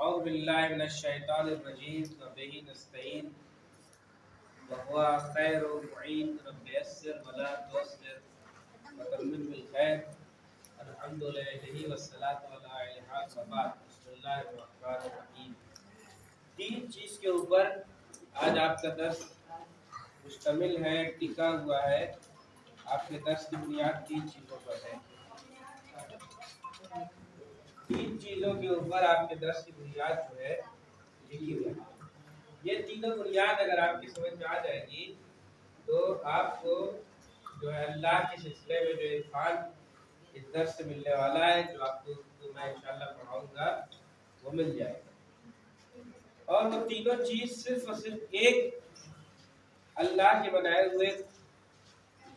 औज़ु बिल्लाहि मिनश शैतानिर रजीम व बिही नस्तईन व हुवा खैरुल मुईन रब्बि यस्सिर व ला तुअस्सिर व तम्मिम बिल खैर अल्हम्दुलिल्लाहि वस्सलातु अला इलाहा व बाद बिस्मिल्लाहिर रहमानिर रहीम। तीन चीज के ऊपर आज आपका दर्स मुश्तमिल है, टिका हुआ है। आपके दर्स की बुनियाद तीन चीजों पर है। तीन चीजों के ऊपर आपके दर्स की बुनियाद जो है लिखी हुई है। ये तीनों बुनियाद अगर आपकी समझ में आ जाएगी तो आपको जो है अल्लाह के सिलसिले में जो इरफान इस दर्स से मिलने वाला है, जो आपको तो मैं इंशाल्लाह पढ़ाऊंगा, वो मिल जाएगा। और वो तीनों चीज सिर्फ और सिर्फ एक अल्लाह के बनाए हुए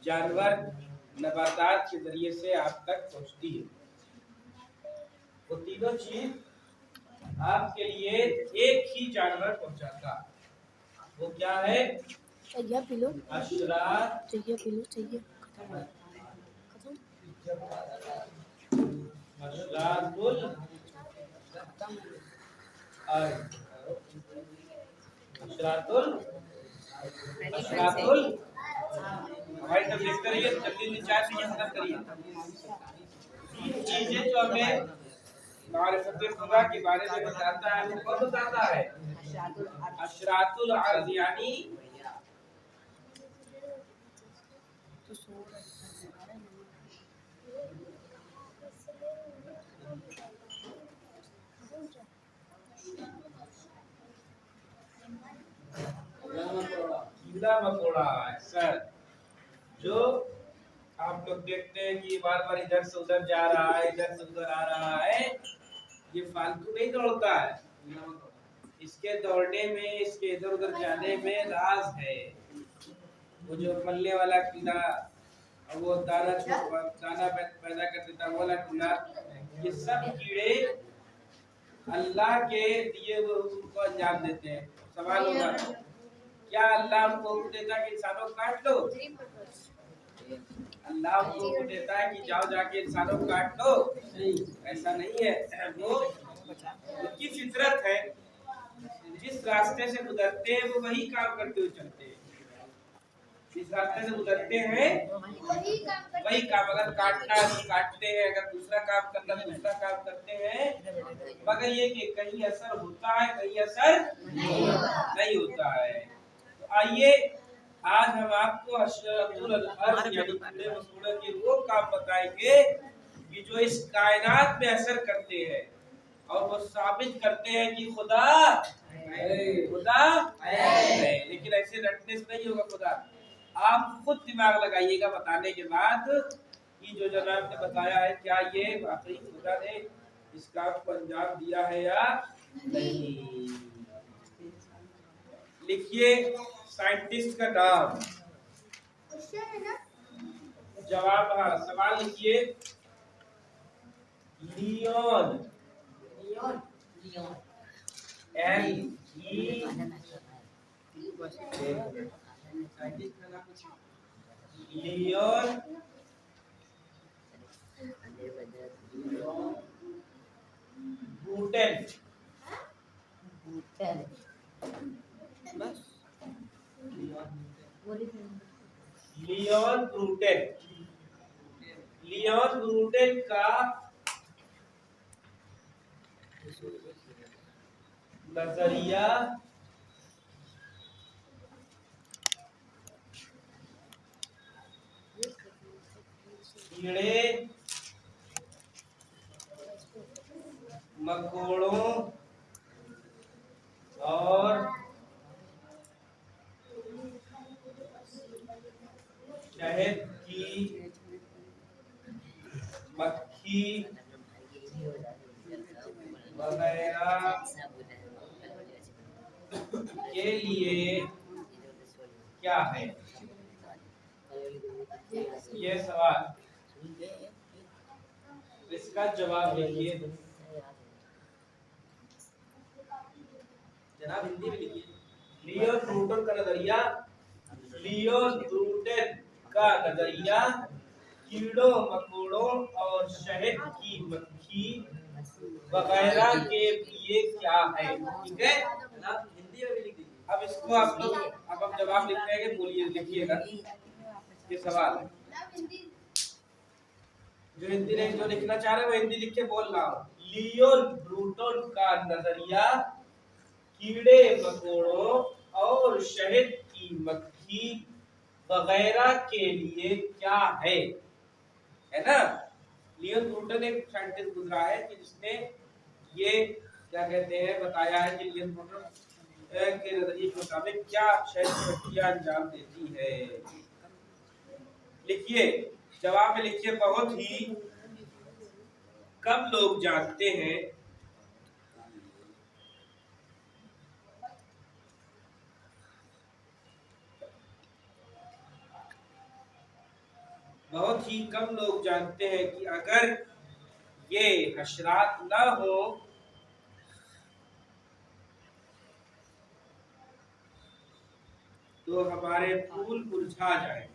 जानवर नबातात के जरिए से आप तक पहुंचती है। वो तीनों चीज आपके लिए एक ही जानवर पहुंचाता। वो क्या है? चाहिए पिलो, अशरात चाहिए पिलो, चाहिए अशरातुल अशरातुल अशरातुल भाई तब देखते रहिए, जल्दी चाय पीजिए, खत्म करिए। तीन चीजें जो हमें मारिफत खुदा के बारे में बताता है, वो कौन बताता है? अशरातुल अर्ज, यानी कीड़ा मकोड़ा सर, जो आप लोग देखते हैं कि बार बार इधर से उधर जा रहा है, इधर से उधर आ रहा है, ये फालतू नहीं दौड़ता है। इसके दौड़ने में, इसके इधर उधर जाने में राज है। वो जो मलने वाला कीड़ा, वो दाना पैदा कर देता वाला कीड़ा, ये सब कीड़े अल्लाह के दिए हुए हुक्म को अंजाम देते हैं। सवाल होगा, क्या अल्लाह हमको हुक्म देता है कि इंसानों को काट लो? अल्लाह हमको हुक्म देता है कि जाओ जाके इंसानों को काट लो? ऐसा नहीं है। वो उनकी फितरत है, जिस रास्ते से गुजरते हैं वो वही काम करते हुए चलते हैं। जिस रास्ते से गुजरते हैं वही काम, अगर काटना है तो काटते हैं, अगर दूसरा काम करना है दूसरा काम करते हैं, मगर ये कि कहीं असर होता है, कहीं असर नहीं होता है। तो आइए आज हम आपको अशरातुल अर्ज यानी कीड़े मकोड़े के वो काम बताएंगे कि जो इस कायनात में असर करते हैं और वो साबित करते हैं कि खुदा है। लेकिन ऐसे रटने से नहीं होगा खुदा। आप खुद दिमाग लगाइएगा बताने के बाद कि जो जनाब ने बताया है, क्या ये वाकई खुदा ने इस काम को अंजाम दिया है या नहीं। लिखिए साइंटिस्ट का नाम, जवाब, हाँ सवाल लिखिए। लियोन, लियोन ब्रूटेन, लियोन ब्रूटेन, लियोन ब्रूटेन का नजरिया कीड़े मकोड़ों और शहद की मक्खी वगैरह के लिए क्या है? ये सवाल, इसका जवाब लिखिए जनाब, हिंदी में लिखिए। लियोन ब्रूटेन का नजरिया, लियोन ब्रूटेन का नजरिया कीड़ों मकोड़ों और शहद की मक्खी वगैरह के लिए क्या है। ठीक है, हिंदी में भी लिख दीजिए। अब इसको आप लोग, अब हम जवाब लिखते हैं कि बोलिए, लिखिएगा। ये सवाल है, जो हिंदी नहीं, जो लिखना चाह रहे हो हिंदी लिख के बोल रहा हूँ। लियोन ब्रूटन का नजरिया कीड़े मकोड़ों और शहद की मक्खी वगैरह के लिए क्या है ना। लियोन ब्रूटन एक साइंटिस्ट गुजरा है कि जिसने ये क्या कहते हैं बताया है कि लियोन ब्रूटन के नजरिए के मुताबिक क्या शहद की मक्खियां अंजाम देती है। लिखिए, जवाब में लिखिए, बहुत ही कम लोग जानते हैं बहुत ही कम लोग जानते हैं कि अगर ये हशरात न हो तो हमारे फूल मुरझा जाए।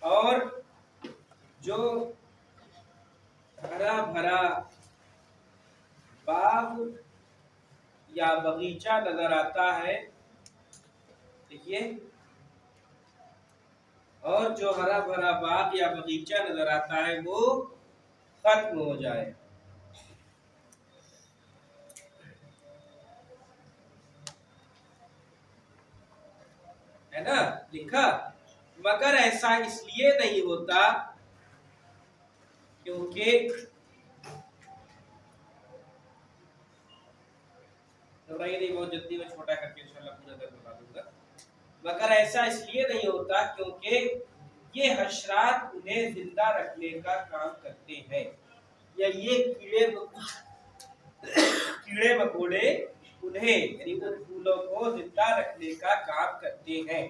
और जो हरा भरा बाग या बगीचा नजर आता है, देखिए, और जो हरा भरा बाग या बगीचा नजर आता है वो खत्म हो जाए। है ना, लिखा। मगर ऐसा इसलिए नहीं होता क्योंकि नहीं, बहुत जल्दी में छोटा करके इंशाल्लाह पूरा दर्द बता दूंगा। मगर ऐसा इसलिए नहीं होता क्योंकि ये हशरात उन्हें जिंदा रखने का काम करते हैं, या ये कीड़े मकोड़े उन्हें, यानी उन फूलों को जिंदा रखने का काम करते हैं।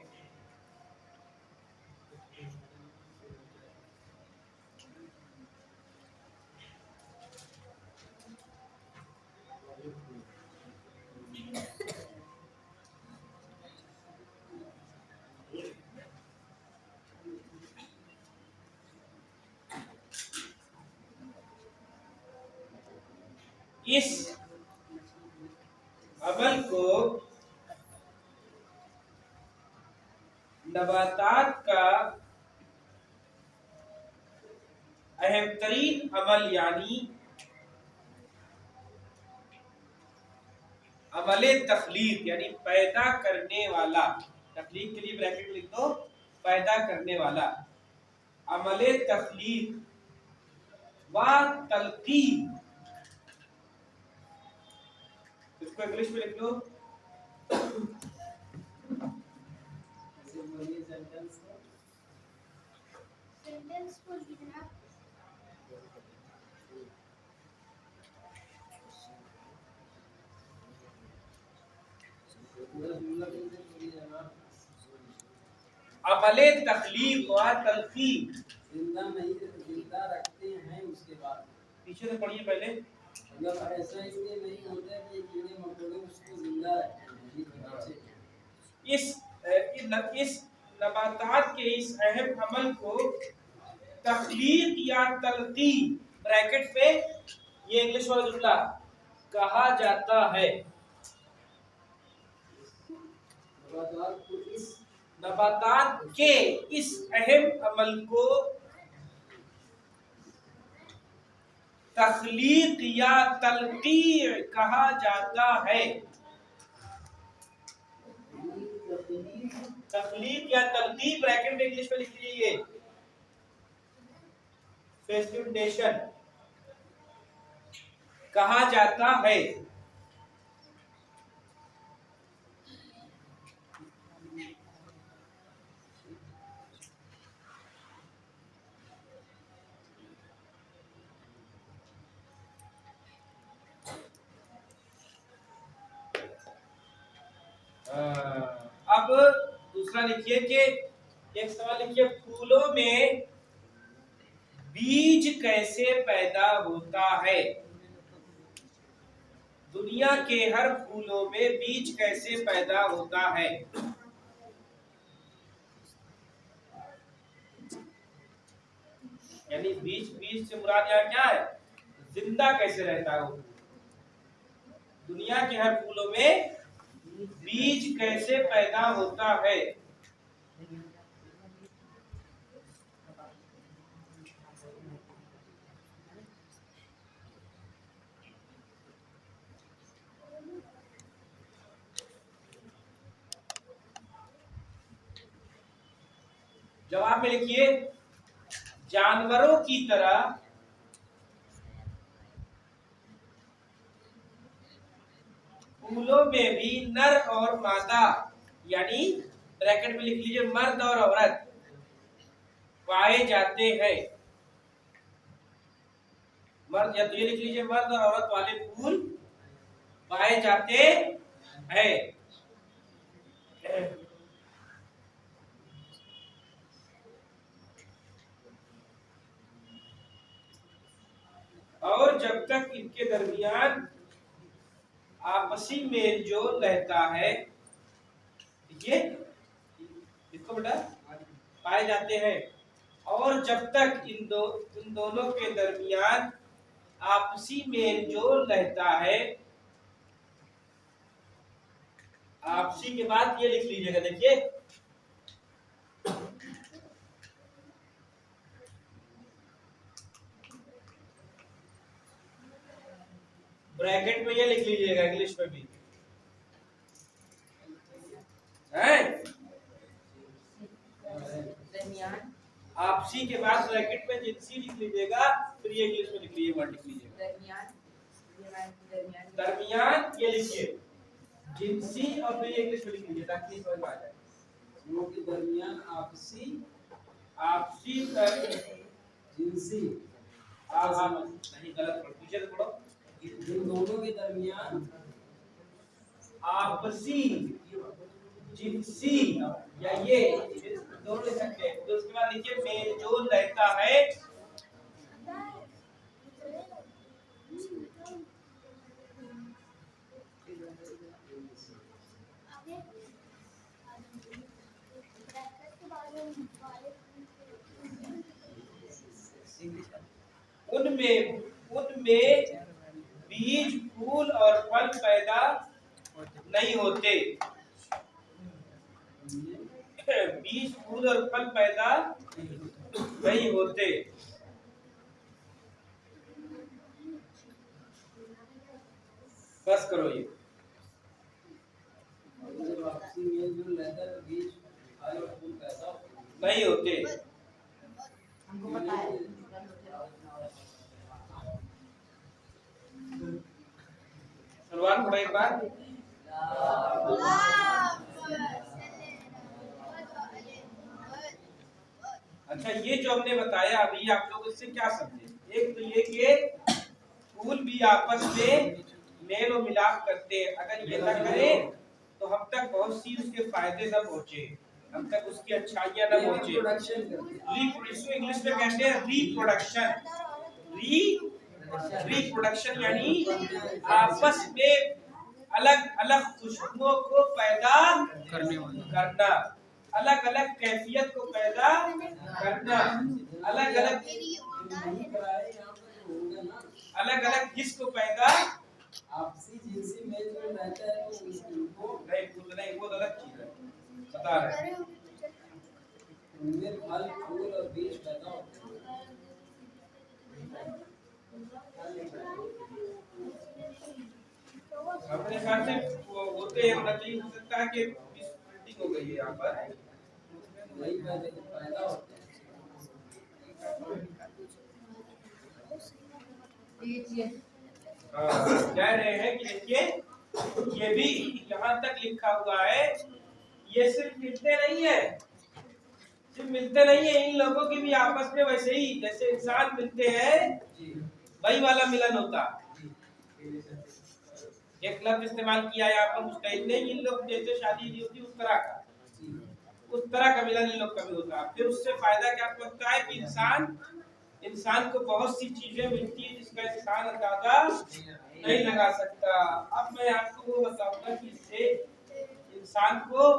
इस अमल को नबातात का अहम तरीन अमल यानी अमले तखलीक, यानी पैदा करने वाला, तखलीक के लिए ब्रैकेट लिख दो, पैदा करने वाला, अमले तखलीक व तलकीन, इसको इंग्लिश में लिख लो। अमले तखलीक व तलकीन, जिंदा नहीं, जिंदा रखते हैं उसके बाद। पीछे से पढ़िए पहले। मतलब ऐसा इसलिए नहीं होता कि कीड़े मकोड़े उसको जिंदा रखते हैं। इस नबातात के इस अहम अमल को तखलीक या तलकीन, ब्रैकेट में ये इंग्लिश वाला जुमला, कहा जाता है। नबातात के इस अहम अमल को तखलीक या तलकीन कहा जाता है। तखलीक या तलकीन ब्रैकेट में इंग्लिश में लिख लीजिए, फेसिलिटेशन कहा जाता है। अब दूसरा लिखिए कि एक सवाल लिखिए, फूलों में बीज कैसे पैदा होता है? दुनिया के हर फूलों में बीज कैसे पैदा होता है? यानी बीज, बीज से मुराद यहाँ क्या है? जिंदा कैसे रहता है वो? दुनिया के हर फूलों में बीज कैसे पैदा होता है? जवाब में लिखिए, जानवरों की तरह फूलों में भी नर और मादा, यानी ब्रैकेट में लिख लीजिए मर्द और औरत पाए जाते हैं। मर्द, या तो ये लिख लीजिए मर्द और औरत वाले फूल पाए जाते हैं। और जब तक इनके दरमियान आपसी मेल जोल रहता है, ये इसको बेटा पाए जाते हैं, और जब तक इन दोनों के दरमियान आपसी मेल जोल रहता है, आपसी के बाद ये लिख लीजिएगा, देखिए ब्रैकेट में ये लिख लीजिएगा इंग्लिश में भी है। आपसी के बाद ब्रैकेट में जिनसी लिख लीजिएगा, फिर ये इंग्लिश में लिख लीजिए, वर्ड लिख लीजिएगा दरमियान, ये लिखिए जिनसी, और फिर ये इंग्लिश में लिख लीजिए ताकि समझ में आ जाए। दोनों के दरमियान आपसी, आपसी जिनसी, नहीं गलत पढ़, पीछे से पढ़ो। इन दोनों के दरमियान आपसी जिनसी, या ये दोनों लिख सकते हैं। तो उसके बाद लिखिए मेल जोल रहता है, उनमें बीज, फूल और फल पैदा नहीं होते। बीज, फूल और फल पैदा नहीं होते। बस करो, ये जब आपसी मेल जोल रहता है तो बीज, फल और फूल पैदा नहीं होते। हमको पता है। सलमान पढ़ो एक बार। अच्छा, ये जो हमने बताया अभी, आप लोग इससे क्या समझे? एक तो ये कि फूल भी आपस में मेल और मिलाप करते हैं। अगर ये ना करें तो हम तक बहुत सी उसके फायदे न पहुंचे, हम तक उसकी अच्छाइयां न पहुंचे। रिप्रोडक्शन इंग्लिश में कहते हैं रिप्रोडक्शन। रिप्रोडक्शन यानी आपस में अलग अलग खुशबुओं को पैदा करना, अलग अलग कैफियत को पैदा करना, अलग अलग हिस्स को पैदा। आपसी जिनसी मेल जोल रहता है तो उसको नहीं, वो गलत चीज है, बता रहे। उनमें फल, फूल और बीज पैदा होते हैं। अपने ख्याल से होते हैं, नकली हो सकता है कि प्रिंटिंग हो गई है यहाँ पर। वही पैदा होते हैं। कह रहे हैं कि देखिए, ये भी यहाँ तक लिखा हुआ है, ये सिर्फ मिलते नहीं है, सिर्फ मिलते नहीं है, इन लोगों की भी आपस में वैसे ही जैसे इंसान मिलते हैं वही वाला मिलन होता। एक लफ्ज इस्तेमाल किया है यहाँ पर मुस्तैद ने, इन लोग जैसे शादी नहीं होती उस तरह का मिलन इन लोग का भी होता है। फिर उससे फायदा क्या होता है कि इंसान इंसान को बहुत सी चीजें मिलती है जिसका इंसान अंदाजा नहीं लगा सकता। अब मैं आपको वो बताऊंगा कि इससे इंसान को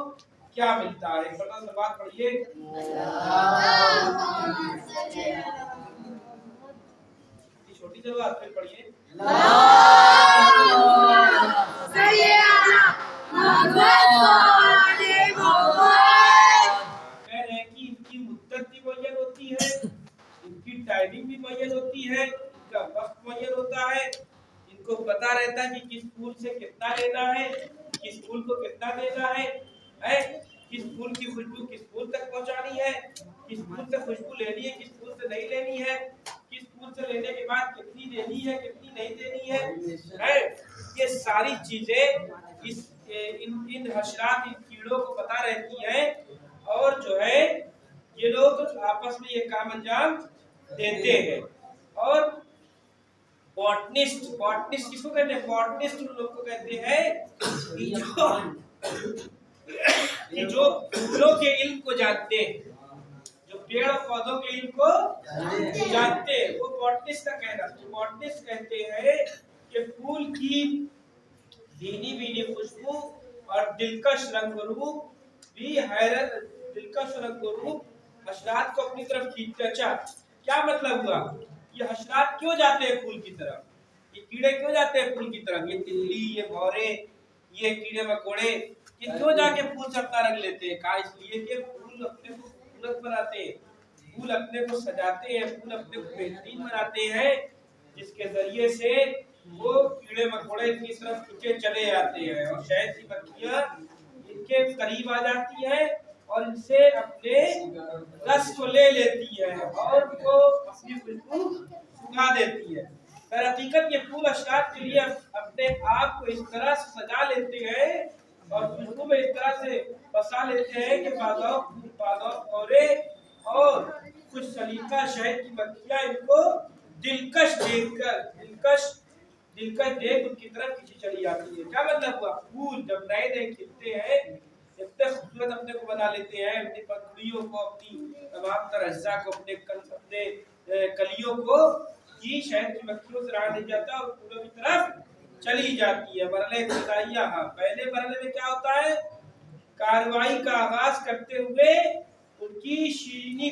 क्या मिलता है। बड़ा सा बात पढ़िए। छोटी सी बात फिर पढ़िए। कह रहे हैं कि इनकी मुद्दत भी मुअय्यन होती है, इनकी टाइमिंग भी मुअय्यन होती है, इनका वक्त मुअय्यन होता है। इनको पता रहता है कि किस फूल से कितना लेना है, किस फूल को कितना देना है, किस फूल की खुशबू किस फूल तक पहुंचानी है, किस फूल से खुशबू लेनी है, किस फूल से नहीं लेनी है, किस फूल से लेने के बाद कितनी देनी है, कितनी नहीं देनी है। ये सारी चीजें इस इन हशरात, इन कीड़ों को पता रहती है। और जो है ये लोग आपस में ये काम अंजाम देते हैं। और बॉटनिस्ट, बॉटनिस्ट किसको कहते हैं? बॉटनिस्ट उन लोग को कहते हैं कि जो फूलों के इल्म को जानते हैं, जो पेड़ और पौधों के इल्म को जानते हैं, वो बॉटनिस्ट का कहना। तो बॉटनिस्ट कहते हैं कि फूल की भीनी भीनी खुशबू और दिलकश रंग रूप भी हैरत, दिलकश रंग रूप हशरात को अपनी तरफ खींचते। अच्छा, क्या मतलब हुआ? ये हशरात क्यों जाते हैं फूल की तरफ? ये कीड़े क्यों जाते हैं फूल की तरफ? ये तिल्ली, ये भौरे, ये कीड़े मकोड़े, ये क्यों जाके फूल से अपना रंग लेते हैं? कहा इसलिए कि फूल अपने को खूबसूरत बनाते हैं, फूल अपने को सजाते हैं, फूल अपने को बेहतरीन बनाते हैं, जिसके जरिए से वो कीड़े मकोड़े इनकी तरफ खींचे चले जाते हैं और शहद की मक्खियां इनके करीब आ जाती है और इनसे अपने रस को ले लेती है और वो अपनी खुशबू सुखा देती है। पर हकीकत ये फूल हशरात के लिए अपने आप को इस तरह से सजा लेते हैं और खुशबू में इस तरह से बसा लेते हैं कि भौरे और कुछ सलीका शहद की मक्खियां इनको दिलकश देख उनकी तरफ खींची चली जाती है। क्या मतलब हुआ? फूल जब नए नए खिलते हैं, इतने खूबसूरत अपने को बना लेते हैं, अपनी पंखुड़ियों को, अपनी तमाम तरह अज्जा को, अपने कलियों को, कि शहद की मक्खियों से रहा नहीं जाता और फूलों की तरफ चली जाती है। मरले खुदाइया, हाँ, पहले मरले में क्या होता है? कार्रवाई का आगाज करते हुए उनकी शीरीनी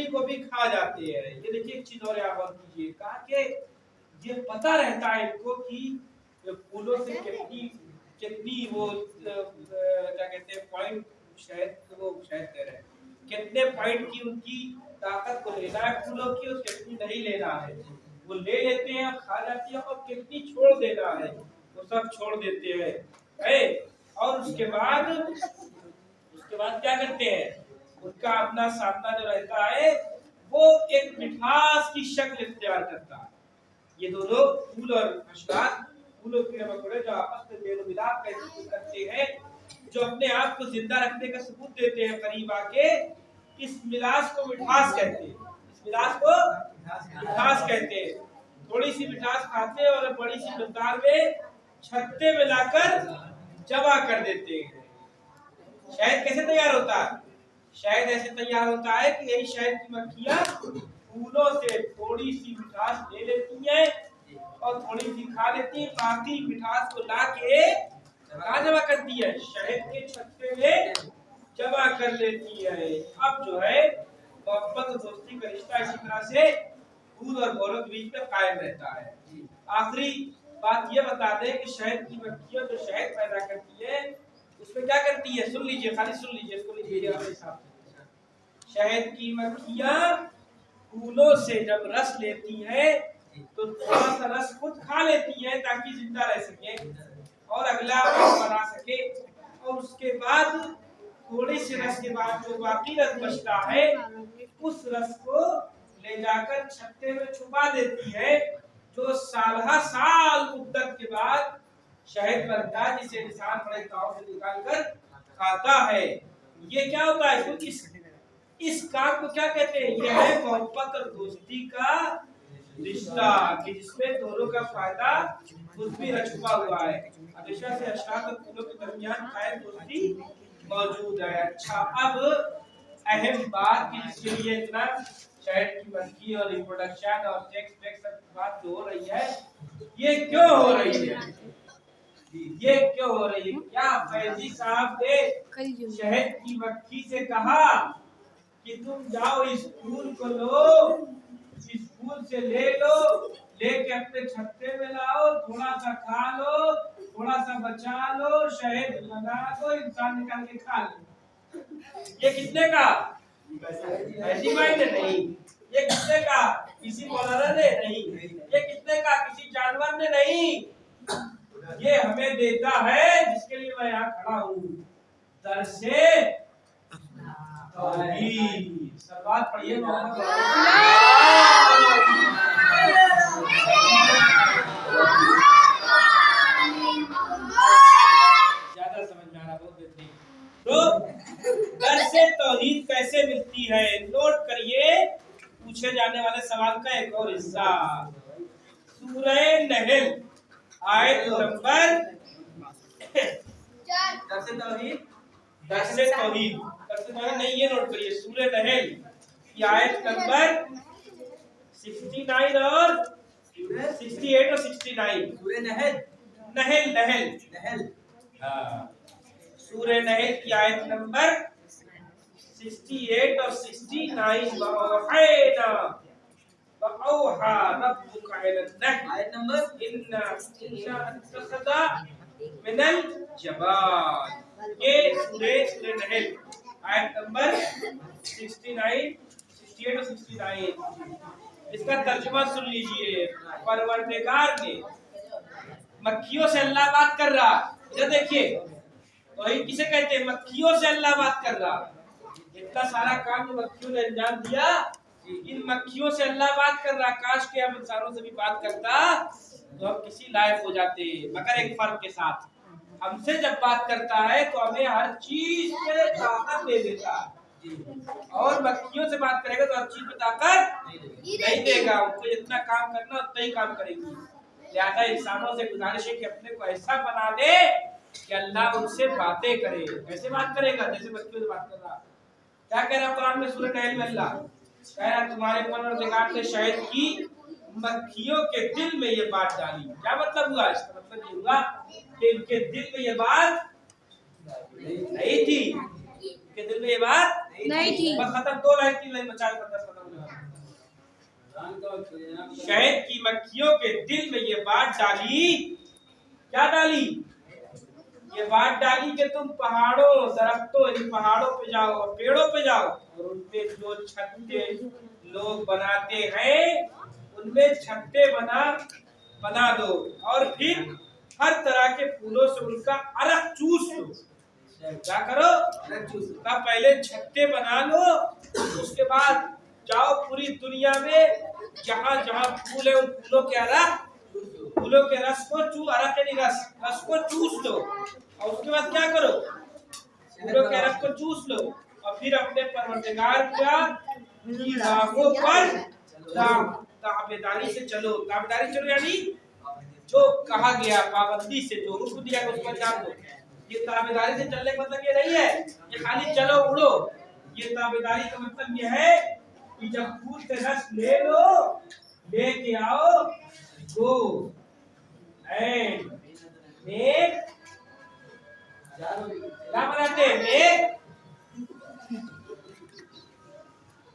को भी खा जाते हैं। ये देखिए एक चीज और यहाँ पर कीजिए, कहा कि ये पता रहता है इनको कि फूलों से कितनी वो क्या कहते हैं पॉइंट, वो शहद कह रहे हैं, कितने पॉइंट की उनकी ताकत को लेना है फूलों की और कितनी नहीं लेना है। वो ले लेते हैं, खा जाती है, और कितनी छोड़ देना है वो सब छोड़ देते हैं। और उसके बाद क्या करते हैं? उनका अपना सामना जो रहता है वो एक मिठास की शक्ल इख्तियार करता है। ये दोनों फूल और हशरात, फूल और कीड़े मकोड़े जो आपस में मेल मिलाप करते हैं, जो अपने आप को जिंदा रखने का सबूत देते हैं करीब आके, इस मिलास को मिठास कहते हैं। इस मिलास को मिठास कहते हैं। थोड़ी सी मिठास खाते हैं और बड़ी सी मिकदार में छत्ते में लाकर जमा कर देते हैं। शहद कैसे तैयार होता है? शहद ऐसे तैयार होता है कि यही शहद की मक्खियां फूलों से थोड़ी सी मिठास ले लेती हैं और थोड़ी सी खा लेती हैं, बाकी मिठास को लाके कहाँ जमा करती है? शहद के छत्ते में जमा कर लेती है। अब जो है मोहब्बत और दोस्ती का रिश्ता इसी तरह से फूल और भौरों के बीच में कायम रहता है। आखिरी बात ये बता दें कि शहद की मक्खियां जो शहद पैदा करती है उसमें क्या करती है? सुन लीजिए, खाली सुन लीजिए, इसको लीजिए अपने हिसाब से। शहद की मक्खियां फूलों से जब रस लेती है तो थोड़ा सा रस खुद खा लेती है ताकि जिंदा रह सके और अगला रस बना सके, और उसके बाद थोड़ी सी रस के बाद जो बाकी रस बचता है उस रस को ले जाकर छत्ते में छुपा देती है, जो साल मुद्दत के बाद शहद बनता है जिसे इंसान बड़े ताव से निकाल कर खाता है। ये क्या होता है? इस काम को क्या कहते हैं? यह है मोहब्बत और दोस्ती का रिश्ता, कि जिसमें दोनों का फायदा खुद भी छुपा हुआ है। हमेशा से अशरात और फूलों के दरमियान कायम दोस्ती मौजूद है। अच्छा, अब अहम बात कि जिसके लिए इतना शहद की मक्खी और रिप्रोडक्शन और सेक्स वेक्स सब बात जो हो रही है, ये क्यों हो रही है? ये क्यों हो रही है? क्या फैजी साहब ने शहद की मक्खी से कहा कि तुम जाओ इस फूल को लो, इस फूल से ले लो, लेके अपने छत्ते में लाओ, थोड़ा सा खा लो, थोड़ा सा बचा लो, शहद बना दो, इंसान निकाल के खा लो। ये किसने कहा? फैजी भाई ने नहीं। ये किसने कहा? किसी मौलाना ने नहीं। ये किसने कहा? किसी जानवर ने नहीं। ये हमें देता है जिसके लिए मैं यहाँ खड़ा हूँ, दरसे तौहीद। सलवात पढ़िए मोहम्मद। ज्यादा समझ में आ रहा, बहुत बेहतरीन। तो दरसे तौहीद कैसे मिलती है, नोट करिए पूछे जाने वाले सवाल का एक और हिस्सा। सूरह नहल आयत नंबर दरसे तौहीद नहीं, ये नोट करिए। सूरह नहल की आयत नंबर 69 और 68 और 69। सूरह नहल हाँ, सूरह नहल की आयत नंबर 68 और 69। वअौहा रब्बुका इलन-नहल, आयत नंबर इन्ना इत्तखज़ा मिनल जबाल। ये सूरह नहल आयत नंबर 69, 68 और 69। इसका तर्जुमा सुन लीजिए। परवरदिगार ने मक्खियों से अल्लाह बात कर रहा, इधर देखिए, वही किसे कहते हैं? मक्खियों से अल्लाह बात कर रहा। इतना सारा काम जो मक्खियों ने अंजाम दिया, इन मक्खियों से अल्लाह बात कर रहा। काश के हम इंसानों से भी बात करता तो हम किसी लायक हो जाते, मगर एक फर्क के साथ, हमसे जब बात करता है तो हमें हर चीज पे ताकत दे देता, और मक्खियों से बात करेगा तो हर चीज पे ताकत नहीं देगा। उनको जितना काम करना उतना ही काम करेगी। लिहाजा इंसानों से गुजारिश है कि अपने को ऐसा बना दे कि अल्लाह उनसे बातें करे। कैसे बात करेगा? जैसे मक्खियों से बात कर रहा। क्या कह रहा कुरान में सूरह नहल में? अल्लाह कह रहा तुम्हारे परवरदिगार ने शहद की मक्खियों के दिल में ये बात डाली। क्या मतलब हुआ? इसका मतलब ये हुआ कि इनके दिल में ये बात नहीं थी। इनके दिल में ये बात नहीं थी। बस खत्म। 2 लाइन 3 लाइन बचा कर खत्म होने वाला। शहद की मक्खियों के दिल में ये बात डाली। क्या डाली? ये बात डाली कि तुम पहाड़ों, दरख्तों, पहाड़ों पे जाओ और पेड़ों पे जाओ, और उनपे जो छत्ते लोग बनाते हैं उनमें छत्ते बना दो, और फिर हर तरह के फूलों से उनका अरक चूस लो। क्या करो? का पहले छत्ते बना लो, उसके बाद जाओ पूरी दुनिया में जहाँ जहाँ फूल है उन फूलों के रस को रस को चूस लो, और उसके बाद क्या करो? फूलों के रस को चूस लो, और फिर अपने परवरदिगार की राहों पर ताबेदारी से चलो। ताबेदारी चलो यानी जो कहा गया, पाबंदी से जो हुक्म दिया गया उसको जान दो। ये ताबेदारी से चलने का मतलब ये नहीं है कि खाली चलो उड़ो। ये ताबेदारी का मतलब ये है कि जब फूल से रस ले लो, लेके आओ, गो एंड मेक, क्या बनाते हैं? मेक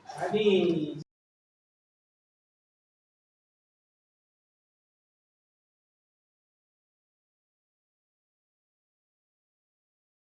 हनी।